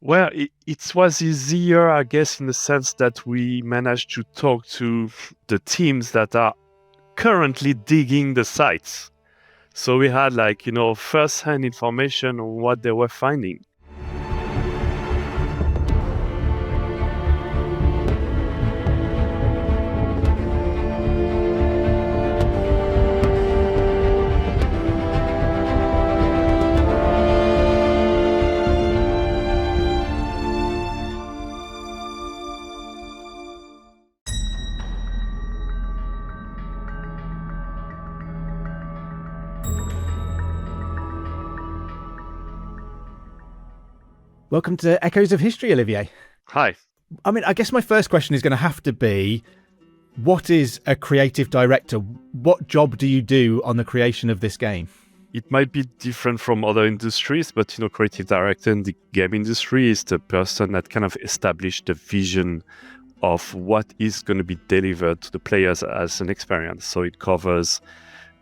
Well, it was easier, I guess, in the sense that we managed to talk to the teams that are currently digging the sites. So we had first-hand information on what they were finding. Welcome to Echoes of History, Olivier. Hi. I guess my first question is going to have to be, what is a creative director? What job do you do on the creation of this game? It might be different from other industries, but creative director in the game industry is the person that kind of established the vision of what is going to be delivered to the players as an experience. So it covers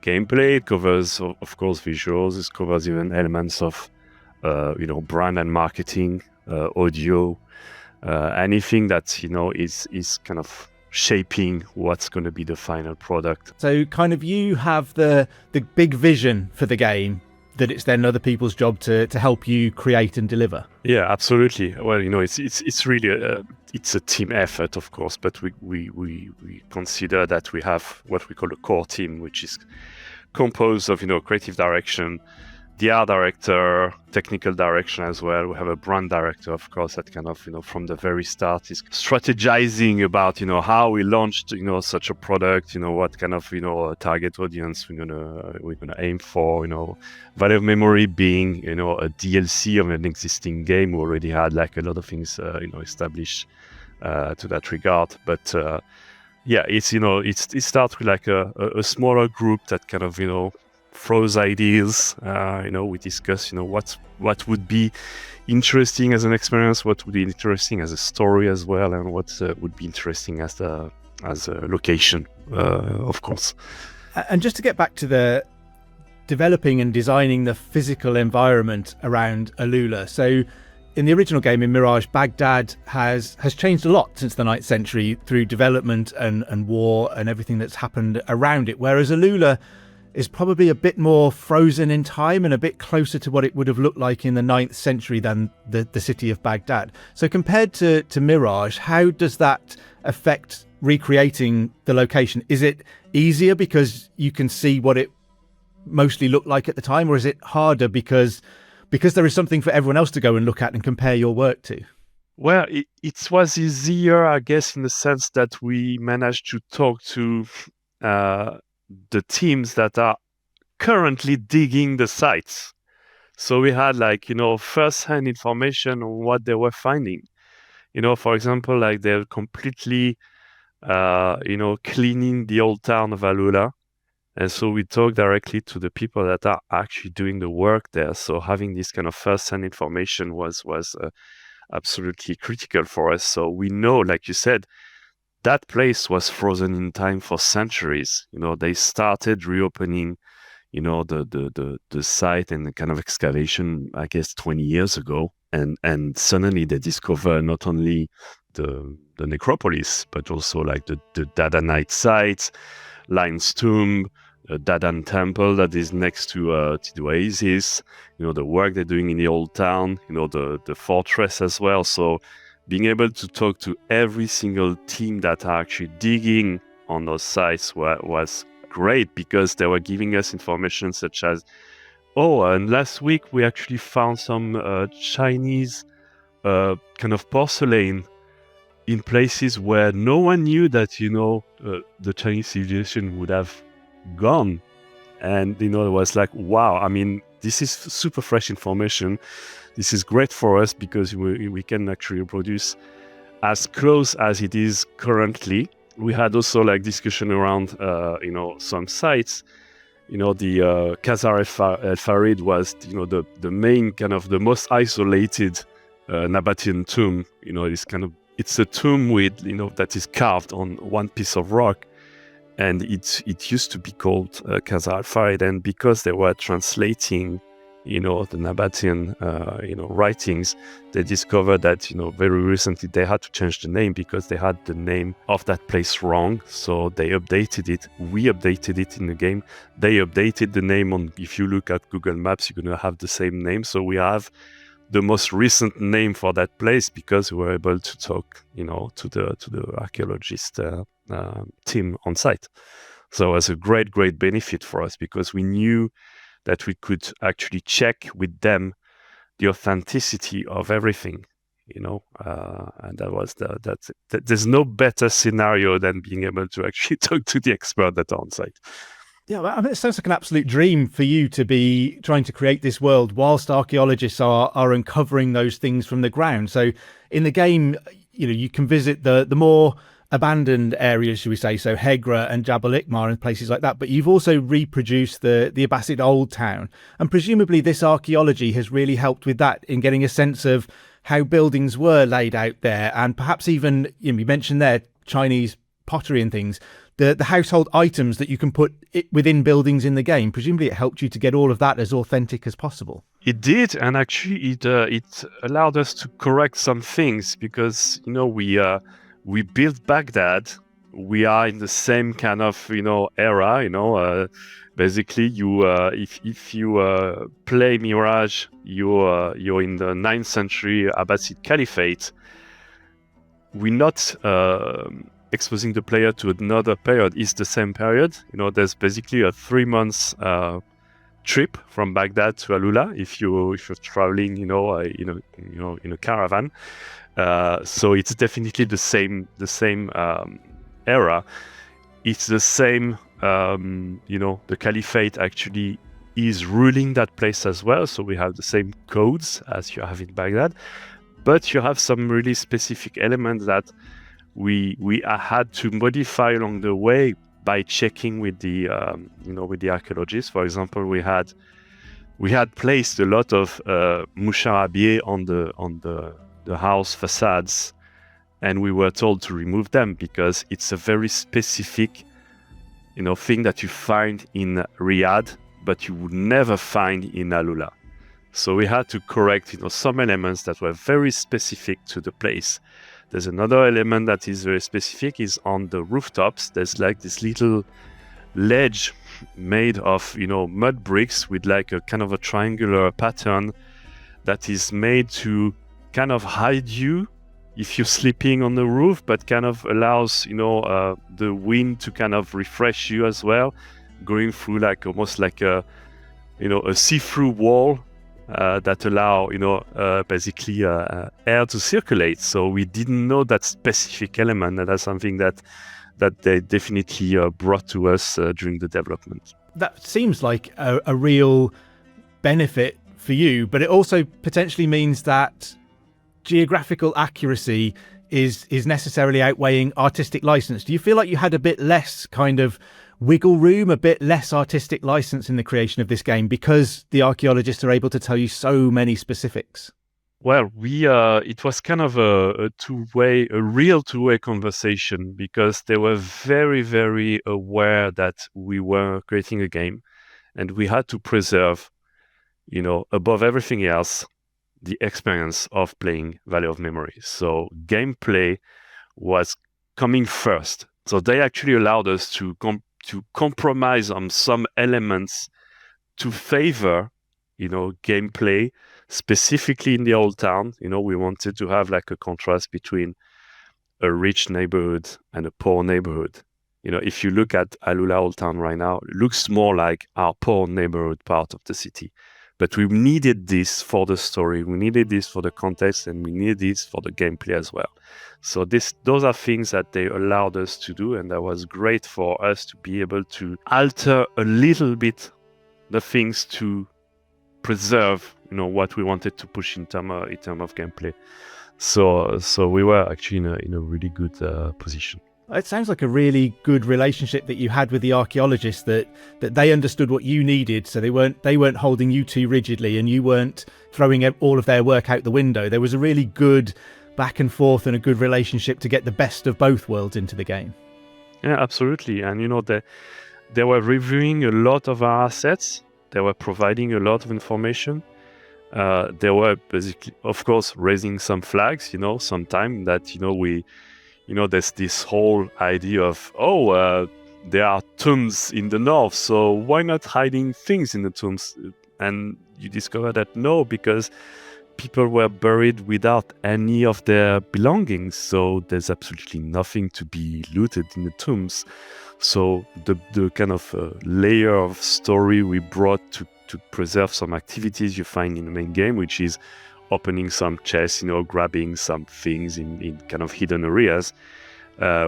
gameplay, it covers, of course, visuals, it covers even elements of brand and marketing, audio, anything that is kind of shaping what's going to be the final product. So kind of you have the big vision for the game, that it's then other people's job to help you create and deliver. Yeah, absolutely. Well, it's really it's a team effort, of course, but we consider that we have what we call a core team, which is composed of creative direction, the art director, technical direction as well. We have a brand director, of course, that kind of, from the very start is strategizing about, how we launched, such a product, what kind of, target audience we're gonna aim for, value of memory being, a DLC of an existing game. We already had like a lot of things, established to that regard. But yeah, it starts with like a smaller group that kind of, throws ideas. We discuss, what would be interesting as an experience, what would be interesting as a story as well, and what would be interesting as a location, of course. And just to get back to the developing and designing the physical environment around AlUla. So in the original game, in Mirage, Baghdad has changed a lot since the 9th century through development and war and everything that's happened around it, whereas AlUla is probably a bit more frozen in time and a bit closer to what it would have looked like in the 9th century than the city of Baghdad. So compared to Mirage, how does that affect recreating the location? Is it easier because you can see what it mostly looked like at the time, or is it harder because there is something for everyone else to go and look at and compare your work to? Well, it was easier, I guess, in the sense that we managed to talk to the teams that are currently digging the sites. So we had first-hand information on what they were finding. For example, like they're completely, cleaning the old town of AlUla. And so we talk directly to the people that are actually doing the work there. So having this kind of first-hand information was absolutely critical for us. So we know, like you said, that place was frozen in time for centuries. They started reopening, the site and the kind of excavation, I guess, 20 years ago. And suddenly they discover not only the necropolis, but also like the Dadanite sites, Lion's Tomb, Dadan Temple that is next to the Oasis, the work they're doing in the old town, the fortress as well. So being able to talk to every single team that are actually digging on those sites was great, because they were giving us information such as, and last week we actually found some Chinese kind of porcelain in places where no one knew that, the Chinese civilization would have gone. And, it was like, wow, this is super fresh information. This is great for us because we can actually produce as close as it is currently. We had also discussion around, some sites. The Qasar El Farid was, the main kind of the most isolated Nabatean tomb. It's a tomb with, that is carved on one piece of rock. And it used to be called Qasar El Farid. And because they were translating the Nabatean, writings, they discovered that, very recently they had to change the name because they had the name of that place wrong. So they updated it. We updated it in the game. They updated the name on, if you look at Google Maps, you're going to have the same name. So we have the most recent name for that place because we were able to talk, to the archaeologist team on site. So it was a great benefit for us because we knew that we could actually check with them the authenticity of everything, and that was there's no better scenario than being able to actually talk to the expert that are on site. Yeah, I mean, it sounds like an absolute dream for you to be trying to create this world whilst archaeologists are uncovering those things from the ground. So in the game, you can visit the more abandoned areas, should we say, so Hegra and Jabal Ikmar and places like that, but you've also reproduced the Abbasid Old Town, and presumably this archaeology has really helped with that in getting a sense of how buildings were laid out there, and perhaps even, you mentioned there Chinese pottery and things, the household items that you can put within buildings in the game. Presumably it helped you to get all of that as authentic as possible. It did, and actually it allowed us to correct some things because we built Baghdad. We are in the same kind of era. Basically, if you play Mirage, you're in the 9th century Abbasid Caliphate. We're not exposing the player to another period. It's the same period. There's basically a 3 months trip from Baghdad to AlUla if you're traveling, in a caravan. So it's definitely the same era. It's the same, the caliphate actually is ruling that place as well. So we have the same codes as you have in Baghdad, but you have some really specific elements that we had to modify along the way by checking with the archaeologists. For example, we had placed a lot of moucharabieh on the house facades, and we were told to remove them because it's a very specific thing that you find in Riyadh but you would never find in AlUla. So we had to correct some elements that were very specific to the place. There's another element that is very specific, is on the rooftops. There's like this little ledge made of mud bricks with like a kind of a triangular pattern that is made to kind of hide you if you're sleeping on the roof, but kind of allows the wind to kind of refresh you as well, going through like almost like a see-through wall that allow basically air to circulate. So we didn't know that specific element, and that's something that they definitely brought to us during the development. That seems like a real benefit for you, but it also potentially means that geographical accuracy is necessarily outweighing artistic license. Do you feel like you had a bit less kind of wiggle room, a bit less artistic license in the creation of this game because the archaeologists are able to tell you so many specifics? Well, it was kind of a real two-way conversation because they were very, very aware that we were creating a game and we had to preserve, above everything else, the experience of playing Valley of Memory. So gameplay was coming first. So they actually allowed us to compromise on some elements to favor, gameplay, specifically in the old town. We wanted to have like a contrast between a rich neighborhood and a poor neighborhood. If you look at AlUla Old Town right now, it looks more like our poor neighborhood part of the city. But we needed this for the story, we needed this for the context, and we needed this for the gameplay as well. So those are things that they allowed us to do, and that was great for us to be able to alter a little bit the things to preserve, what we wanted to push in term of gameplay. So we were actually in a really good position. It sounds like a really good relationship that you had with the archaeologists, that they understood what you needed, so they weren't holding you too rigidly, and you weren't throwing all of their work out the window. There was a really good back and forth and a good relationship to get the best of both worlds into the game. Yeah, absolutely. And they were reviewing a lot of our assets They were providing a lot of information. They were basically, of course, raising some flags, sometime that, there's this whole idea of, there are tombs in the north, so why not hiding things in the tombs? And you discover that no, because people were buried without any of their belongings, so there's absolutely nothing to be looted in the tombs. So the kind of layer of story we brought to preserve some activities you find in the main game, which is opening some chests, grabbing some things in kind of hidden areas.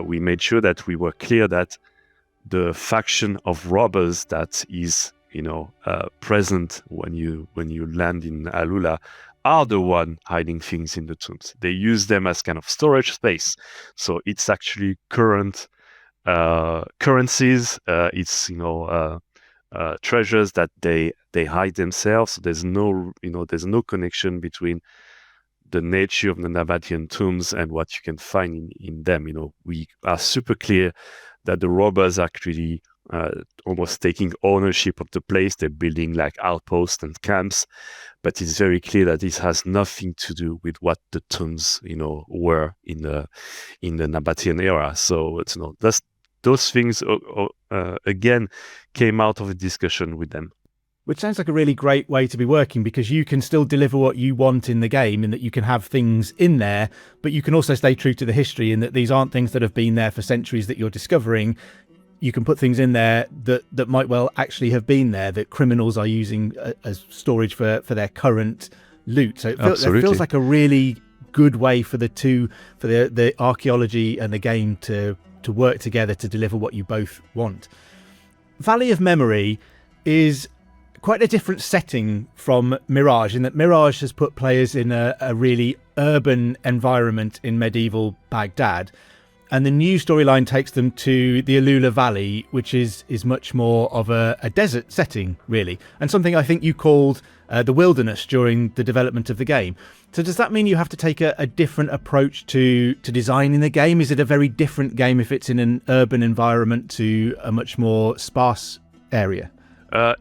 We made sure that we were clear that the faction of robbers that is, present when you land in AlUla are the one hiding things in the tombs. They use them as kind of storage space. So it's actually current currencies. It's treasures that they hide themselves. So there's no connection between the nature of the Nabatean tombs and what you can find in them. We are super clear that the robbers actually almost taking ownership of the place. They're building like outposts and camps, but it's very clear that this has nothing to do with what the tombs, were in the Nabatean era. So it's those things again came out of a discussion with them. Which sounds like a really great way to be working, because you can still deliver what you want in the game, in that you can have things in there, but you can also stay true to the history, in that these aren't things that have been there for centuries that you're discovering. You can put things in there that might well actually have been there, that criminals are using as storage for their current loot. So it feels like a really good way for the archaeology and the game to work together to deliver what you both want. Valley of Memory is quite a different setting from Mirage, in that Mirage has put players in a really urban environment in medieval Baghdad. And the new storyline takes them to the AlUla Valley, which is much more of a desert setting, really. And something I think you called the wilderness during the development of the game. So does that mean you have to take a different approach to designing the game? Is it a very different game if it's in an urban environment to a much more sparse area?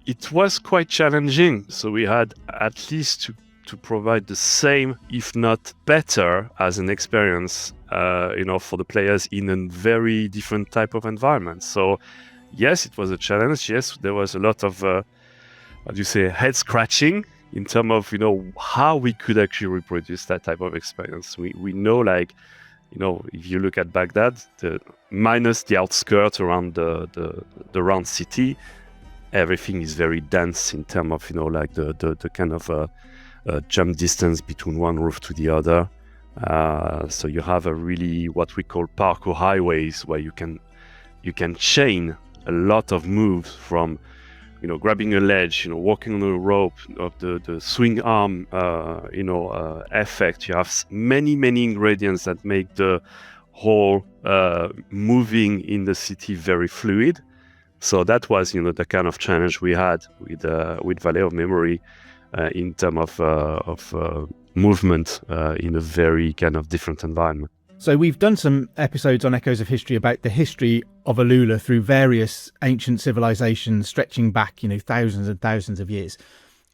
It was quite challenging. So we had at least to provide the same, if not better, as an experience, for the players in a very different type of environment. So yes, it was a challenge. Yes, there was a lot of, head scratching in terms of, how we could actually reproduce that type of experience. We know, if you look at Baghdad, minus the outskirts around the round city, everything is very dense in terms of, the kind of jump distance between one roof to the other. So you have a really what we call parkour highways, where you can chain a lot of moves from, grabbing a ledge, walking on a rope, of the swing arm, effect. You have many ingredients that make the whole moving in the city very fluid. So that was, the kind of challenge we had with Valley of Memory in terms of movement in a very kind of different environment. So we've done some episodes on Echoes of History about the history of AlUla through various ancient civilizations stretching back, thousands and thousands of years.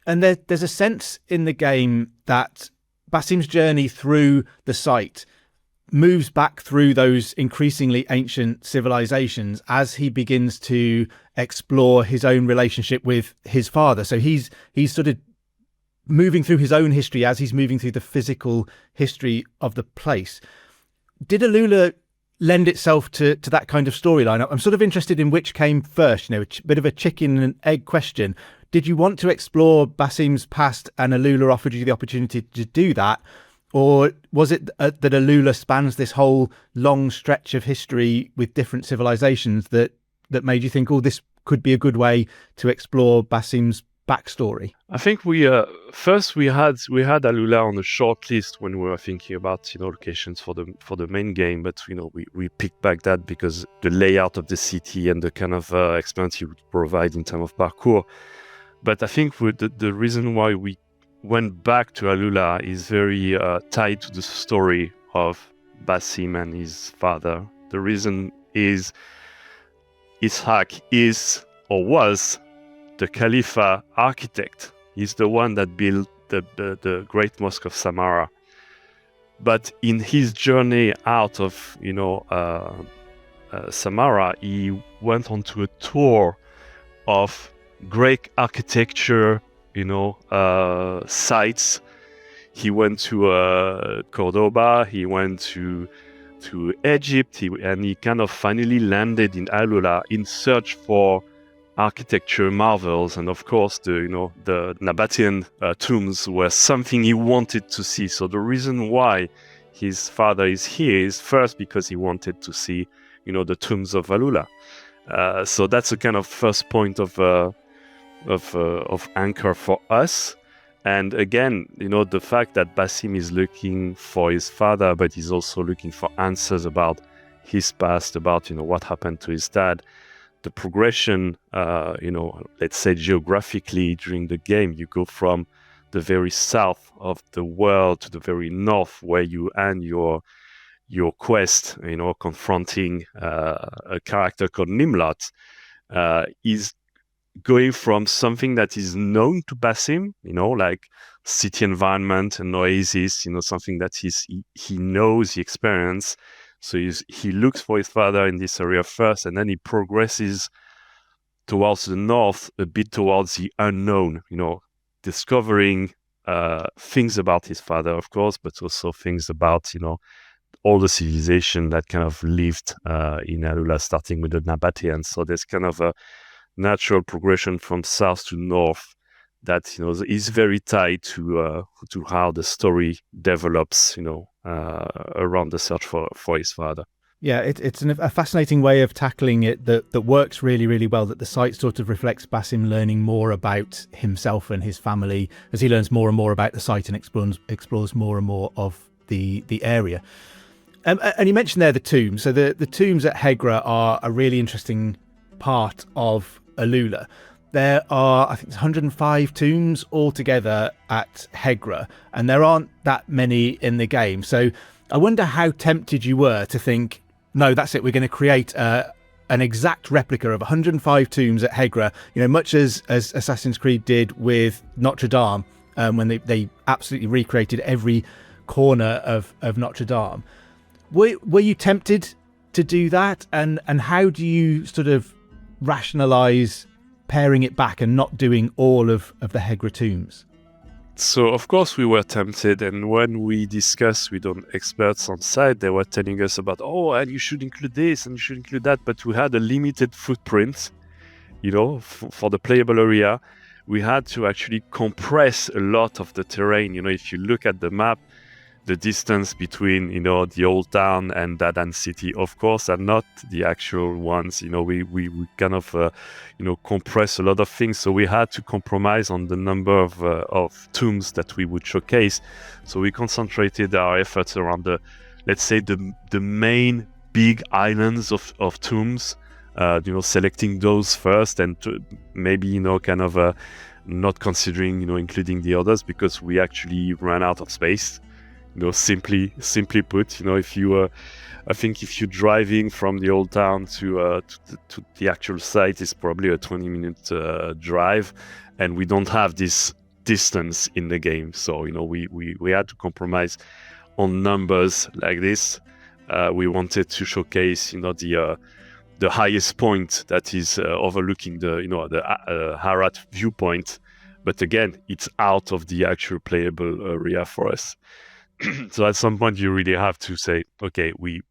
And there's a sense in the game that Basim's journey through the site moves back through those increasingly ancient civilizations as he begins to explore his own relationship with his father. So he's sort of moving through his own history as he's moving through the physical history of the place. Did AlUla lend itself to that kind of storyline? I'm sort of interested in which came first, a bit of a chicken and egg question. Did you want to explore Basim's past and AlUla offered you the opportunity to do that? Or was it that AlUla spans this whole long stretch of history with different civilizations that made you think, this could be a good way to explore Basim's backstory? I think we had AlUla on a short list when we were thinking about locations for the main game, but we picked Baghdad because the layout of the city and the kind of experience it would provide in terms of parkour. But I think the reason why we went back to AlUla is very tied to the story of Basim and his father. The reason is Ishaq is or was the Khalifa architect. He's the one that built the Great Mosque of Samarra. But in his journey out of, Samarra, he went onto a tour of Greek architecture, sites. He went to Cordoba. He went to Egypt, and he kind of finally landed in AlUla in search for architecture marvels. And of course, the Nabatean tombs were something he wanted to see. So the reason why his father is here is first because he wanted to see, the tombs of AlUla. So that's a kind of first point of anchor for us. And again, the fact that Basim is looking for his father, but he's also looking for answers about his past, about, what happened to his dad. The progression, let's say geographically during the game, you go from the very south of the world to the very north, where you end your quest, confronting a character called Nimlot, is going from something that is known to Basim, like city environment and oasis, something that he knows, he experienced. So he looks for his father in this area first, and then he progresses towards the north, a bit towards the unknown, discovering things about his father, of course, but also things about, all the civilization that kind of lived in AlUla, starting with the Nabateans. So there's kind of a natural progression from south to north that is very tied to how the story develops, around the search for his father. Yeah, it's a fascinating way of tackling it that works really, really well, that the site sort of reflects Basim learning more about himself and his family as he learns more and more about the site and explores more and more of the area. And you mentioned there the tombs. So the tombs at Hegra are a really interesting part of AlUla. There are, I think, 105 tombs altogether at Hegra, and there aren't that many in the game. So I wonder how tempted you were to think, no, that's it, we're going to create an exact replica of 105 tombs at Hegra, much as Assassin's Creed did with Notre Dame, when they absolutely recreated every corner of Notre Dame. Were you tempted to do that? And how do you sort of rationalize paring it back and not doing all of the Hegra tombs? So of course we were tempted, and when we discussed with experts on site, they were telling us about, and you should include this and you should include that, but we had a limited footprint, for the playable area. We had to actually compress a lot of the terrain. If you look at the map, the distance between, the old town and Dadan city, of course, are not the actual ones. We kind of, compress a lot of things. So we had to compromise on the number of tombs that we would showcase. So we concentrated our efforts around let's say the main big islands of tombs, selecting those first, and maybe, kind of not considering, including the others, because we actually ran out of space. Simply put, if you, I think if you're driving from the old town to the actual site, it's probably a 20-minute drive, and we don't have this distance in the game. So, we had to compromise on numbers like this. We wanted to showcase, the highest point that is overlooking the Harat viewpoint, but again, it's out of the actual playable area for us. So at some point you really have to say, okay, we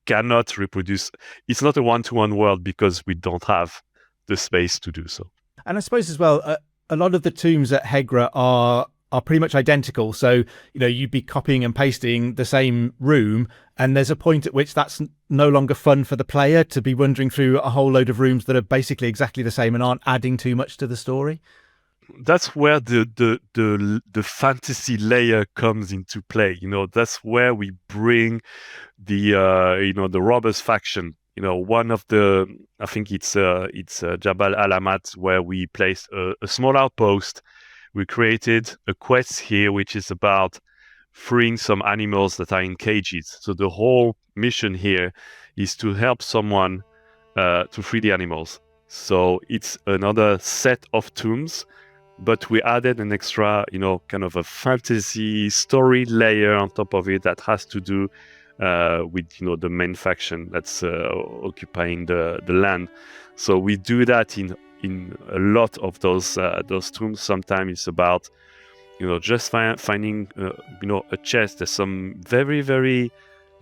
cannot reproduce. It's not a one-to-one world because we don't have the space to do so. And I suppose as well, a lot of the tombs at Hegra are pretty much identical. So, you'd be copying and pasting the same room, and there's a point at which that's no longer fun for the player to be wandering through a whole load of rooms that are basically exactly the same and aren't adding too much to the story. That's where the fantasy layer comes into play. That's where we bring the the robbers faction. One of the, I think it's Jabal Alamat, where we placed a small outpost. We created a quest here, which is about freeing some animals that are in cages. So the whole mission here is to help someone to free the animals. So it's another set of tombs, but we added an extra, kind of a fantasy story layer on top of it that has to do with, the main faction that's occupying the land. So we do that in a lot of those tombs. Sometimes it's about, just finding, a chest. There's some very, very,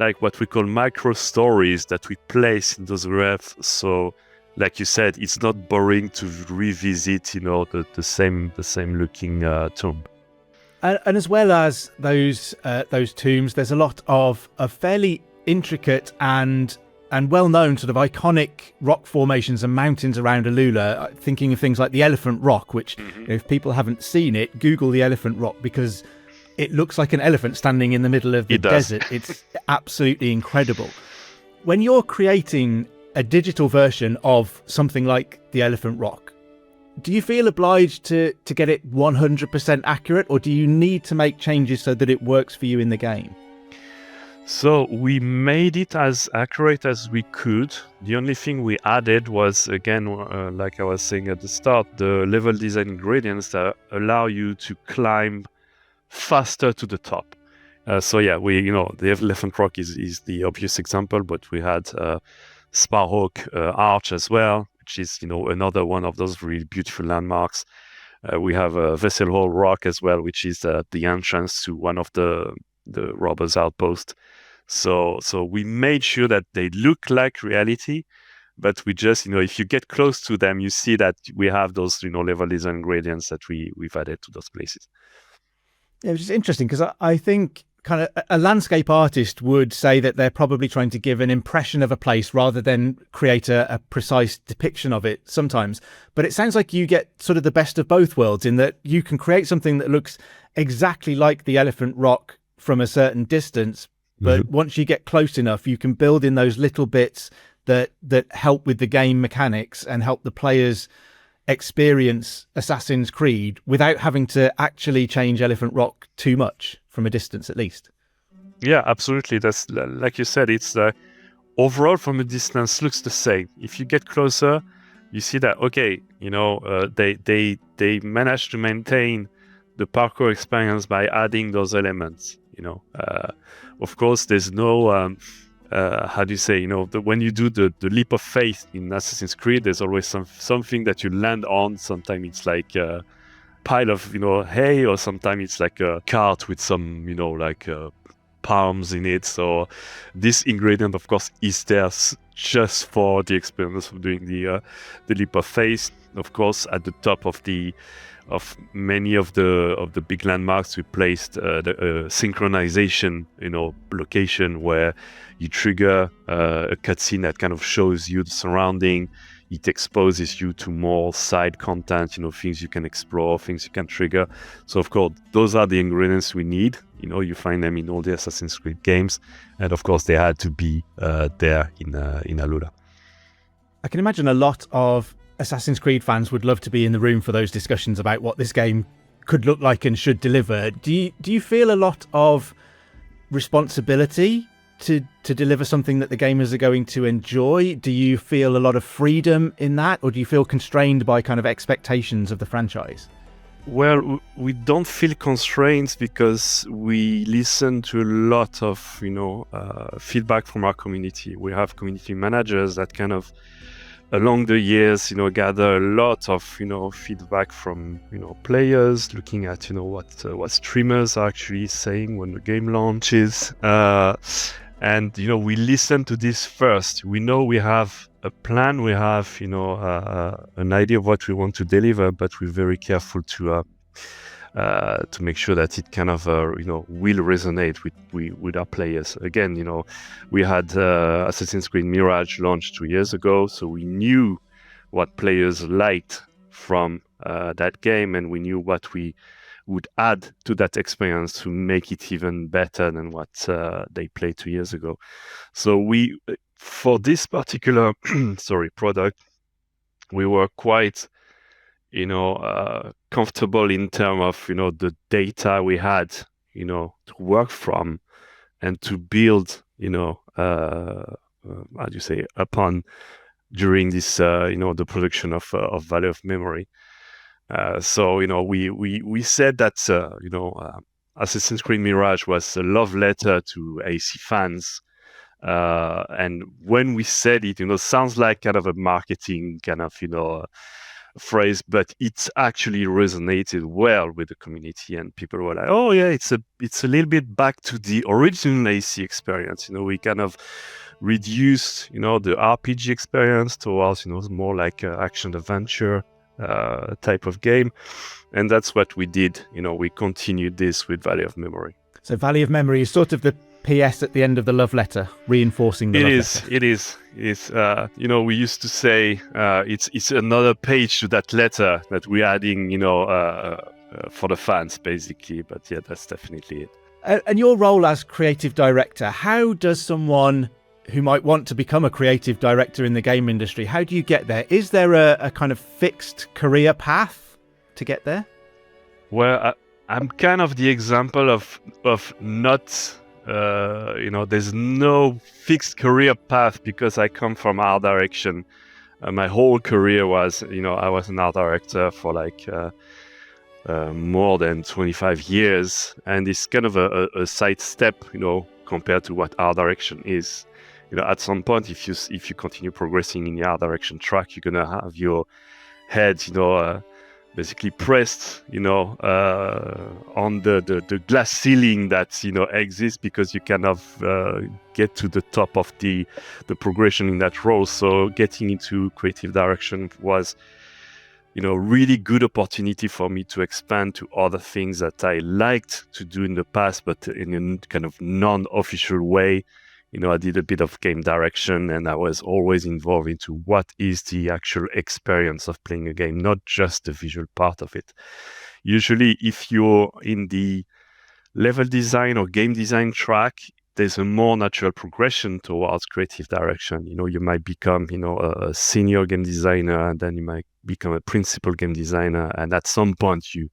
like what we call micro stories that we place in those graves. So, like you said, it's not boring to revisit, the same looking tomb. And as well as those tombs, there's a lot of fairly intricate and well-known sort of iconic rock formations and mountains around AlUla. Thinking of things like the Elephant Rock, which, if people haven't seen it, Google the Elephant Rock, because it looks like an elephant standing in the middle of the desert. It's absolutely incredible. When you're creating a digital version of something like the Elephant Rock, do you feel obliged to get it 100% accurate, or do you need to make changes so that it works for you in the game? So we made it as accurate as we could. The only thing we added was, again, like I was saying at the start, the level design ingredients that allow you to climb faster to the top. So yeah, the Elephant Rock is the obvious example, but we had Sparhawk Arch as well, which is, another one of those really beautiful landmarks. We have Vessel Hole Rock as well, which is the entrance to one of the robbers' outposts. So we made sure that they look like reality, but we just, if you get close to them, you see that we have those, level design ingredients that we've added to those places. Yeah, which is interesting, because I think kind of a landscape artist would say that they're probably trying to give an impression of a place rather than create a precise depiction of it sometimes. But it sounds like you get sort of the best of both worlds, in that you can create something that looks exactly like the Elephant Rock from a certain distance, but once you get close enough, you can build in those little bits that help with the game mechanics and help the players experience Assassin's Creed without having to actually change Elephant Rock too much, from a distance at least. Yeah, absolutely. That's, like you said, it's overall from a distance looks the same. If you get closer, you see that, okay, they managed to maintain the parkour experience by adding those elements. Of course, there's no how do you say, when you do the leap of faith in Assassin's Creed, there's always something that you land on. Sometimes it's like a pile of, hay, or sometimes it's like a cart with some, palms in it. So this ingredient, of course, is there just for the experience of doing the leap of faith. Of course, at the top of many of the big landmarks, we placed the synchronization, location where you trigger a cutscene that kind of shows you the surrounding. It exposes you to more side content, things you can explore, things you can trigger. So of course, those are the ingredients we need. You find them in all the Assassin's Creed games, and of course, they had to be there in AlUla. I can imagine a lot of Assassin's Creed fans would love to be in the room for those discussions about what this game could look like and should deliver. Do you feel a lot of responsibility to deliver something that the gamers are going to enjoy? Do you feel a lot of freedom in that, or do you feel constrained by kind of expectations of the franchise? Well, we don't feel constrained because we listen to a lot of, feedback from our community. We have community managers that kind of, along the years, gather a lot of, feedback from, players, looking at, what streamers are actually saying when the game launches. And, we listen to this first. We know we have a plan, we have, an idea of what we want to deliver, but we're very careful to make sure that it kind of, will resonate with our players. Again, we had Assassin's Creed Mirage launched 2 years ago, so we knew what players liked from that game, and we knew what we would add to that experience to make it even better than what they played 2 years ago. So for this particular product, we were quite comfortable in terms of the data we had to work from and to build how do you say upon during this, the production of Valley of Memory. So we said that Assassin's Creed Mirage was a love letter to AC fans. And when we said it, sounds like kind of a marketing kind of, phrase, but it actually resonated well with the community, and people were like, "Oh yeah, it's a little bit back to the original AC experience." We kind of reduced, the RPG experience towards, more like action adventure type of game, and that's what we did. We continued this with Valley of Memory. So Valley of Memory is sort of the PS at the end of the love letter, reinforcing the love letter. It is. We used to say it's another page to that letter that we're adding, for the fans, basically. But yeah, that's definitely it. And your role as creative director, how does someone who might want to become a creative director in the game industry, how do you get there? Is there a kind of fixed career path to get there? Well, I'm kind of the example of not... there's no fixed career path because I come from art direction. My whole career was, I was an art director for like more than 25 years, and it's kind of a side step, compared to what art direction is. At some point, if you continue progressing in the art direction track, you're gonna have your head, basically pressed, on the glass ceiling that exists, because you kind of get to the top of the progression in that role. So getting into creative direction was, really good opportunity for me to expand to other things that I liked to do in the past, but in a kind of non-official way. I did a bit of game direction, and I was always involved into what is the actual experience of playing a game, not just the visual part of it. Usually, if you're in the level design or game design track, there's a more natural progression towards creative direction. You might become, a senior game designer, and then you might become a principal game designer, and at some point you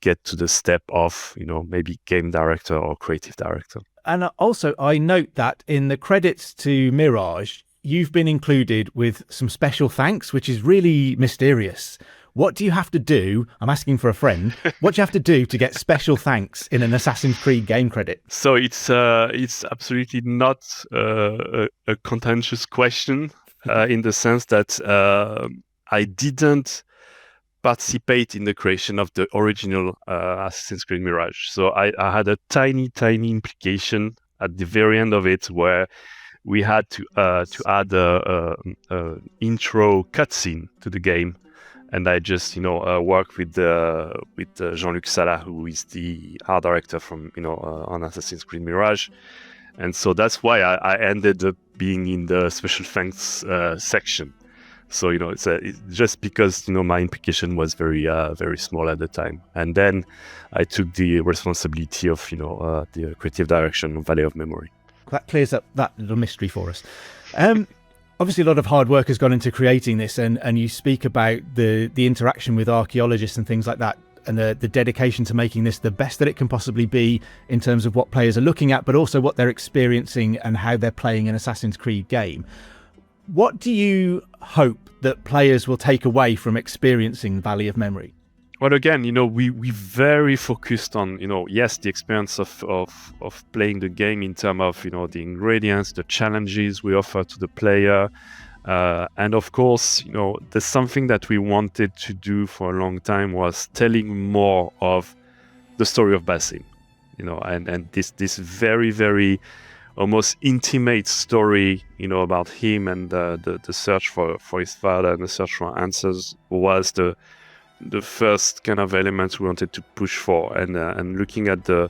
get to the step of, maybe game director or creative director. And also, I note that in the credits to Mirage, you've been included with some special thanks, which is really mysterious. What do you have to do? I'm asking for a friend. What do you have to do to get special thanks in an Assassin's Creed game credit? So it's absolutely not a contentious question in the sense that I didn't participate in the creation of the original Assassin's Creed Mirage. So I had a tiny implication at the very end of it, where we had to add a intro cutscene to the game, and I just worked with Jean-Luc Salah, who is the art director from on Assassin's Creed Mirage, and so that's why I ended up being in the special thanks section. So it's just because my implication was very small at the time, and then I took the responsibility of the creative direction of Valley of Memory. That clears up that little mystery for us. Obviously, a lot of hard work has gone into creating this, and you speak about the interaction with archaeologists and things like that, and the dedication to making this the best that it can possibly be in terms of what players are looking at, but also what they're experiencing and how they're playing an Assassin's Creed game. What do you hope that players will take away from experiencing Valley of Memory? Well, again, we very focused on, yes, the experience of playing the game in terms of, the ingredients, the challenges we offer to the player. And of course, there's something that we wanted to do for a long time, was telling more of the story of Basim, and this very, very almost intimate story, about him and the search for his father and the search for answers was the first kind of element we wanted to push for, and looking at the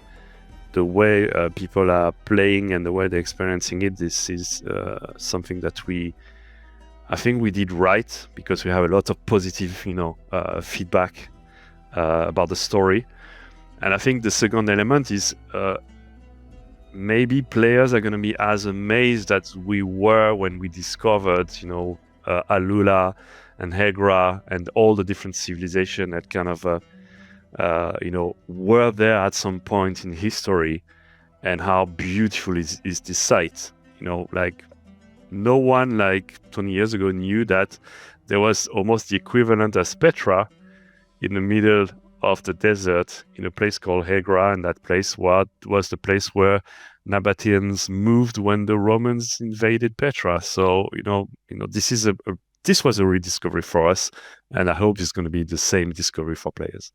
way people are playing and the way they're experiencing it. This is something that I think we did right, because we have a lot of positive, feedback about the story. And I think the second element is maybe players are going to be as amazed as we were when we discovered, AlUla and Hegra and all the different civilizations that kind of, were there at some point in history, and how beautiful is this site. no one like 20 years ago knew that there was almost the equivalent as Petra in the middle of the desert in a place called Hegra, and that place was the place where Nabateans moved when the Romans invaded Petra. So this was a rediscovery for us, and I hope it's going to be the same discovery for players.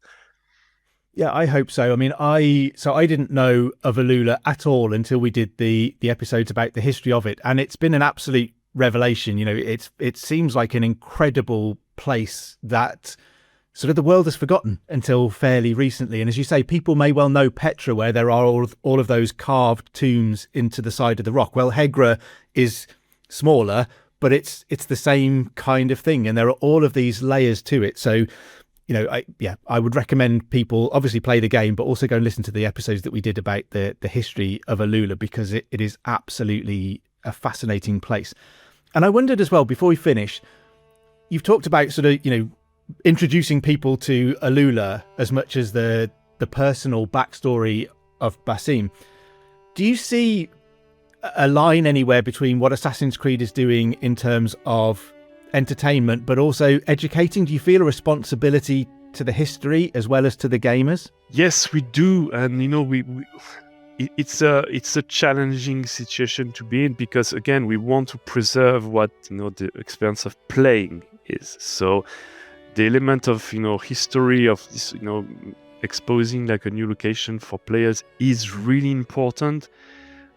Yeah, I hope so. I mean, I didn't know of AlUla at all until we did the episodes about the history of it, and it's been an absolute revelation. It seems like an incredible place that sort of the world has forgotten until fairly recently. And as you say, people may well know Petra, where there are all of those carved tombs into the side of the rock. Well, Hegra is smaller, but it's the same kind of thing, and there are all of these layers to it. So, I would recommend people obviously play the game, but also go and listen to the episodes that we did about the history of AlUla, because it is absolutely a fascinating place. And I wondered as well, before we finish, you've talked about sort of, introducing people to AlUla as much as the personal backstory of Basim. Do you see a line anywhere between what Assassin's Creed is doing in terms of entertainment, but also educating? Do you feel a responsibility to the history as well as to the gamers? Yes, we do, and it's a challenging situation to be in, because again, we want to preserve what the experience of playing is. So the element of history of this exposing like a new location for players is really important,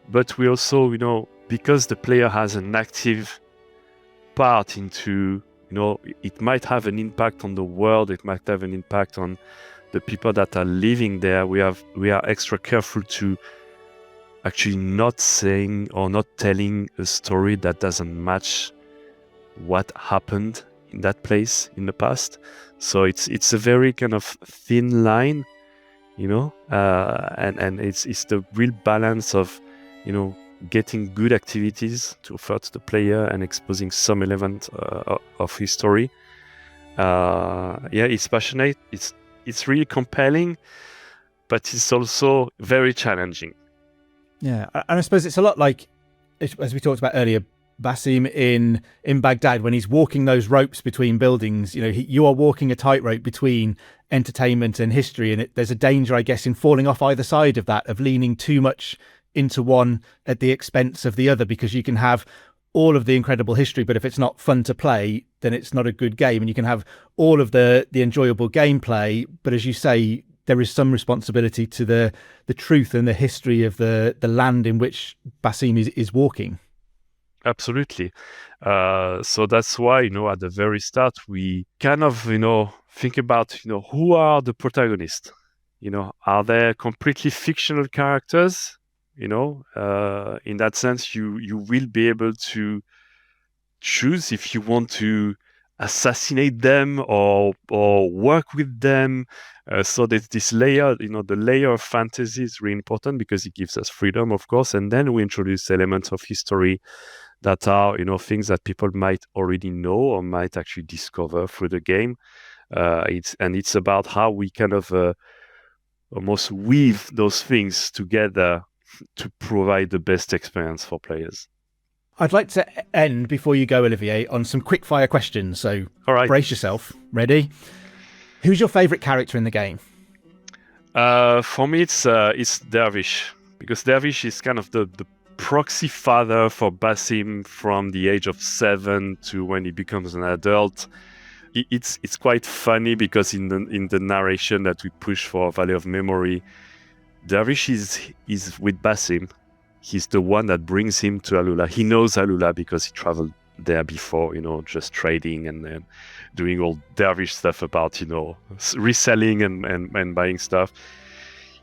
but we also because the player has an active part into it might have an impact on the world, it might have an impact on the people that are living there. We are extra careful to actually not saying or not telling a story that doesn't match what happened in that place in the past. So it's a very kind of thin line, and it's the real balance of getting good activities to offer to the player and exposing some element of history. It's passionate, it's really compelling, but it's also very challenging. Yeah, and I suppose it's a lot like, as we talked about earlier, Basim in Baghdad, when he's walking those ropes between buildings. You are walking a tightrope between entertainment and history, and there's a danger, I guess, in falling off either side of that, of leaning too much into one at the expense of the other, because you can have all of the incredible history, but if it's not fun to play, then it's not a good game. And you can have all of the enjoyable gameplay, but as you say, there is some responsibility to the truth and the history of the land in which Basim is walking. Absolutely. So that's why, at the very start, we kind of, think about, who are the protagonists? Are they completely fictional characters? In that sense, you will be able to choose if you want to assassinate them or work with them. So there's this layer, the layer of fantasy is really important because it gives us freedom, of course. And then we introduce elements of history that are, things that people might already know or might actually discover through the game. It's about how we kind of almost weave those things together to provide the best experience for players. I'd like to end, before you go, Olivier, on some quick fire questions. So all right, brace yourself. Ready? Who's your favourite character in the game? For me, it's Dervish, because Dervish is kind of the proxy father for Basim from the age of 7 to when he becomes an adult. It's quite funny because in the narration that we push for Valley of Memory, Dervish is with Basim. He's the one that brings him to AlUla. He knows AlUla because he traveled there before, just trading and then doing all Dervish stuff about, reselling and buying stuff.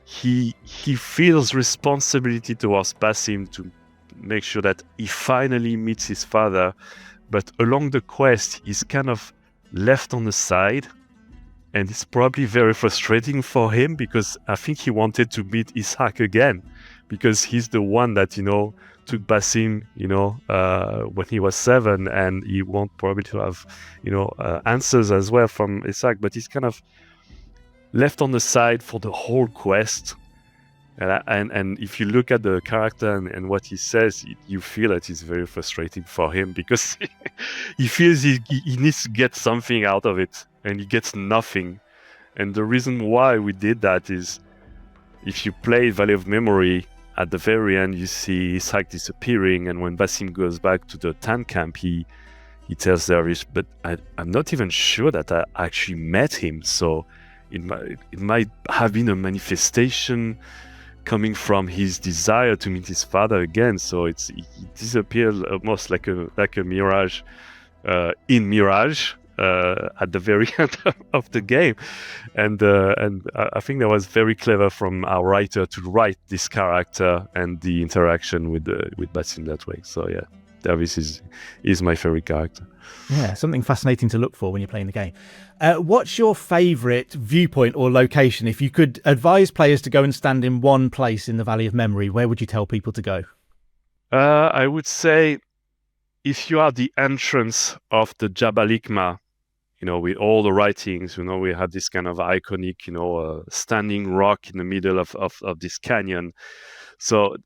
He feels responsibility towards Basim to make sure that he finally meets his father. But along the quest, he's kind of left on the side. And it's probably very frustrating for him because I think he wanted to meet Ishaq again, because he's the one that, took Basim, when he was 7, and he wants probably to have, answers as well from Ishaq, but he's kind of left on the side for the whole quest. And if you look at the character and what he says, you feel that it's very frustrating for him because he feels he needs to get something out of it and he gets nothing. And the reason why we did that is if you play Valley of Memory, at the very end you see Isaac disappearing, and when Basim goes back to the tent camp, he tells Dervish, but I'm not even sure that I actually met him. So it might have been a manifestation coming from his desire to meet his father again. So he disappeared almost like a mirage in Mirage at the very end of the game, and I think that was very clever from our writer to write this character and the interaction with Basim that way. So yeah, Davis is my favorite character. Yeah, something fascinating to look for when you're playing the game. What's your favourite viewpoint or location? If you could advise players to go and stand in one place in the Valley of Memory, where would you tell people to go? I would say if you are the entrance of the Jabal Ikma, with all the writings, we have this kind of iconic, standing rock in the middle of this canyon. So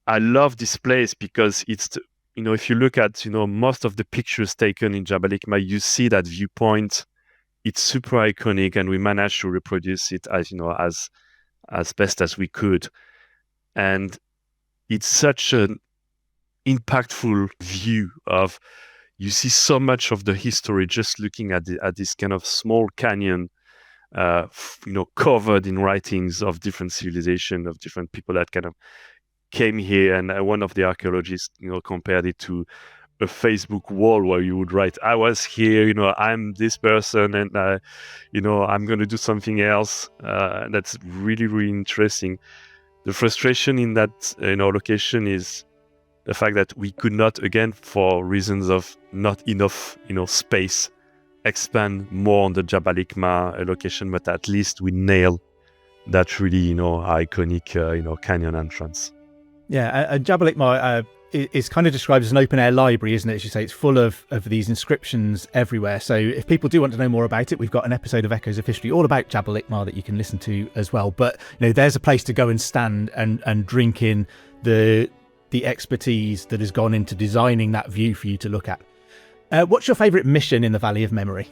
I love this place because it's, if you look at, most of the pictures taken in Jabal Ikma, you see that viewpoint. It's super iconic, and we managed to reproduce it as best as we could. And it's such an impactful view of, you see so much of the history just looking at this kind of small canyon, covered in writings of different civilizations, of different people that kind of came here. And one of the archaeologists, compared it to a Facebook wall where you would write, I was here, I'm this person, and I'm going to do something else. That's really, really interesting. The frustration in that location is the fact that we could not, again, for reasons of not enough space, expand more on the Jabal Ikma location, but at least we nail that really iconic canyon entrance. Yeah, Jabal Ikma is kind of described as an open air library, isn't it? As you say, it's full of these inscriptions everywhere. So if people do want to know more about it, we've got an episode of Echoes of History all about Jabal Ikma that you can listen to as well. But there's a place to go and stand and drink in the expertise that has gone into designing that view for you to look at. What's your favourite mission in the Valley of Memory?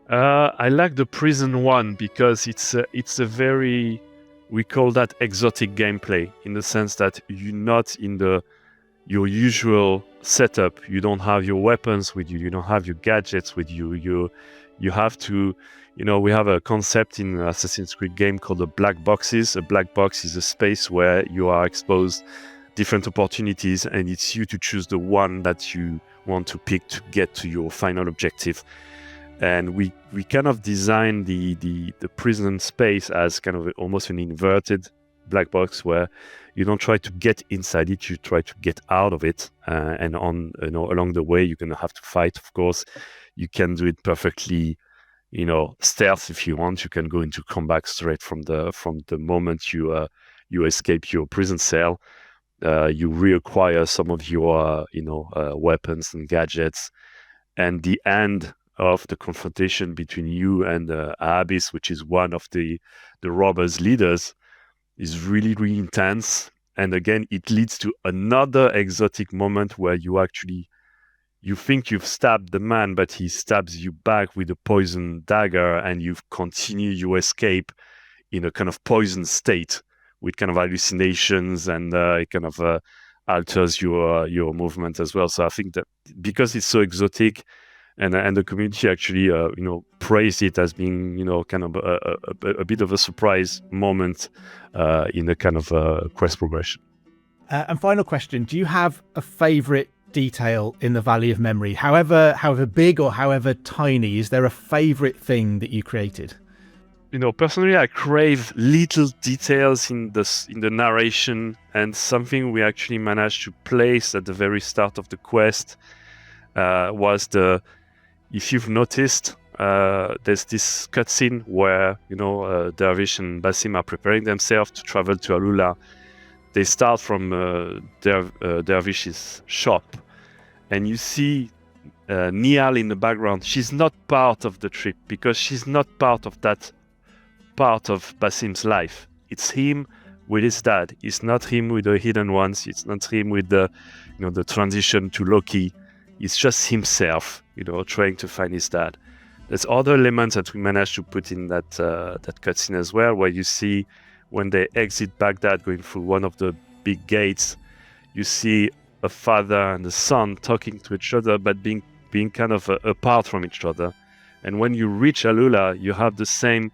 I like the prison one because it's a very, we call that exotic gameplay, in the sense that you're not in your usual setup. You don't have your weapons with you. You don't have your gadgets with you. You have to, we have a concept in Assassin's Creed game called the black boxes. A black box is a space where you are exposed different opportunities, and it's you to choose the one that you want to pick to get to your final objective. And we kind of design the prison space as kind of almost an inverted black box, where you don't try to get inside it, you try to get out of it. And along the way, you're going to have to fight. Of course, you can do it perfectly, stealth if you want. You can go into combat straight from the moment you escape your prison cell. You reacquire some of your weapons and gadgets, and the end of the confrontation between you and Abyss, which is one of the robbers' leaders, is really, really intense. And again, it leads to another exotic moment where you think you've stabbed the man, but he stabs you back with a poison dagger, and you continue your escape in a kind of poison state with kind of hallucinations, and it kind of alters your movement as well. So I think that because it's so exotic, and the community actually praised it as being kind of a bit of a surprise moment in a kind of quest progression. And final question: do you have a favourite detail in the Valley of Memory, however big or however tiny? Is there a favourite thing that you created? Personally, I crave little details in the narration, and something we actually managed to place at the very start of the quest was if you've noticed, there's this cutscene where Dervish and Basim are preparing themselves to travel to AlUla. They start from Dervish's shop, and you see Niall in the background. She's not part of the trip because she's not part of that part of Basim's life. It's him with his dad. It's not him with the hidden ones. It's not him with the, the transition to Loki. It's just himself, trying to find his dad. There's other elements that we managed to put in that cutscene as well, where you see when they exit Baghdad, going through one of the big gates, you see a father and a son talking to each other, but being kind of apart from each other. And when you reach AlUla, you have the same,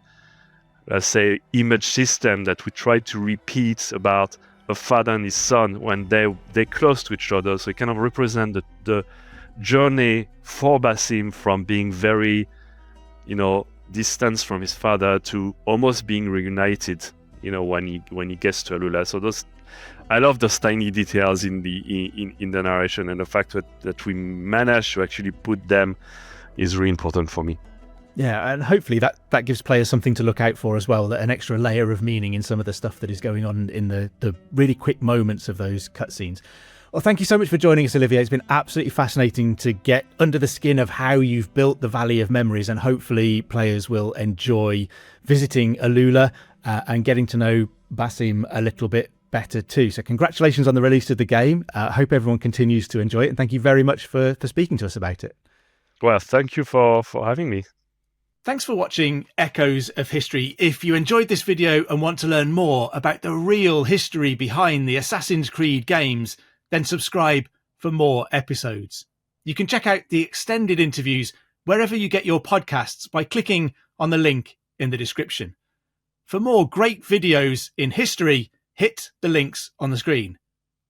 let's say, image system that we try to repeat about a father and his son when they're close to each other. So it kind of represent the journey for Basim from being very, distant from his father to almost being reunited, when he gets to AlUla. So I love those tiny details in the narration, and the fact that we managed to actually put them is really important for me. Yeah, and hopefully that gives players something to look out for as well, an extra layer of meaning in some of the stuff that is going on in the really quick moments of those cutscenes. Well, thank you so much for joining us, Olivier. It's been absolutely fascinating to get under the skin of how you've built the Valley of Memories, and hopefully players will enjoy visiting AlUla and getting to know Basim a little bit better too. So congratulations on the release of the game. I hope everyone continues to enjoy it, and thank you very much for speaking to us about it. Well, thank you for having me. Thanks for watching Echoes of History. If you enjoyed this video and want to learn more about the real history behind the Assassin's Creed games, then subscribe for more episodes. You can check out the extended interviews wherever you get your podcasts by clicking on the link in the description. For more great videos in history, hit the links on the screen.